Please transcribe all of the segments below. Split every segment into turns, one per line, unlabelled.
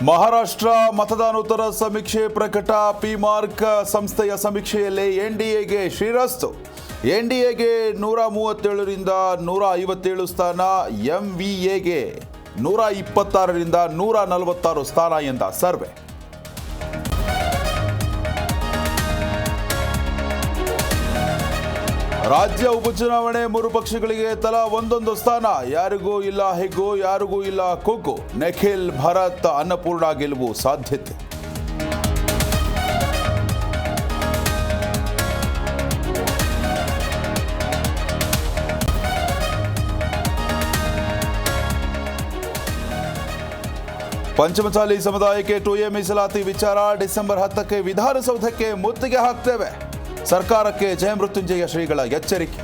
ಮಹಾರಾಷ್ಟ್ರ ಮತದಾನೋತ್ತರ ಸಮೀಕ್ಷೆ ಪ್ರಕಟ. P mark ಸಂಸ್ಥೆಯ ಸಮೀಕ್ಷೆಯಲ್ಲಿ ಎನ್ಡಿಎಗೆ ಶ್ರೀರಸ್ತು. ಎನ್ಡಿಎಗೆ 137ರಿಂದ 157 ಸ್ಥಾನ, ಎಂವಿಎಗೆ 126ರಿಂದ 146 ಸ್ಥಾನ ಎಂದ ಸರ್ವೆ. ರಾಜ್ಯ ಉಪಚುನಾವಣೆ 3 ಪಕ್ಷಗಳಿಗೆ ತಲಾ ಒಂದೊಂದು ಸ್ಥಾನ. ಯಾರಿಗೂ ಇಲ್ಲ ಹಿಗ್ಗು, ಯಾರಿಗೂ ಇಲ್ಲ ಕುಗ್ಗು. ನಿಖಿಲ್, ಭರತ್, ಅನ್ನಪೂರ್ಣ ಗೆಲುವು ಸಾಧ್ಯತೆ. ಪಂಚಮಸಾಲಿ ಸಮುದಾಯಕ್ಕೆ 2A ಮೀಸಲಾತಿ ವಿಚಾರ ಡಿಸೆಂಬರ್ 10ಕ್ಕೆ ವಿಧಾನಸೌಧಕ್ಕೆ ಮುತ್ತಿಗೆ ಹಾಕ್ತೇವೆ. ಸರ್ಕಾರಕ್ಕೆ ಜಯಮೃತ್ಯುಂಜಯ ಶ್ರೀಗಳ ಎಚ್ಚರಿಕೆ.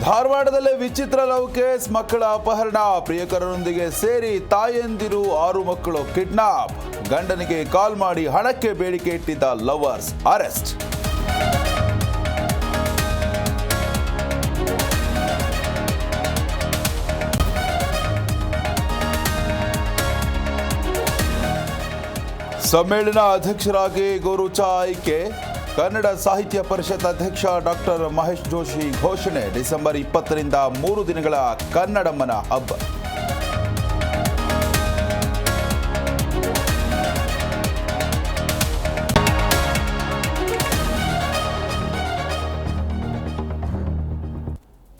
ಧಾರವಾಡದಲ್ಲೇ ವಿಚಿತ್ರ ಲವ್ ಕೇಸ್. ಮಕ್ಕಳ ಅಪಹರಣ. ಪ್ರಿಯಕರನೊಂದಿಗೆ ಸೇರಿ ತಾಯಂದಿರು 6 ಮಕ್ಕಳು ಕಿಡ್ನಾಪ್. ಗಂಡನಿಗೆ ಕಾಲ್ ಮಾಡಿ ಹಣಕ್ಕೆ ಬೇಡಿಕೆ ಇಟ್ಟಿದ್ದ ಲವರ್ಸ್ ಅರೆಸ್ಟ್. ಸಮ್ಮೇಳನ ಅಧ್ಯಕ್ಷರಾಗಿ ಗೋರುಚಾ ಆಯ್ಕೆ. ಕನ್ನಡ ಸಾಹಿತ್ಯ ಪರಿಷತ್ ಅಧ್ಯಕ್ಷ ಡಾಕ್ಟರ್ ಮಹೇಶ್ ಜೋಶಿ ಘೋಷಣೆ. ಡಿಸೆಂಬರ್ 20ರಿಂದ 3 ದಿನಗಳ ಕನ್ನಡಮ್ಮನ ಹಬ್ಬ.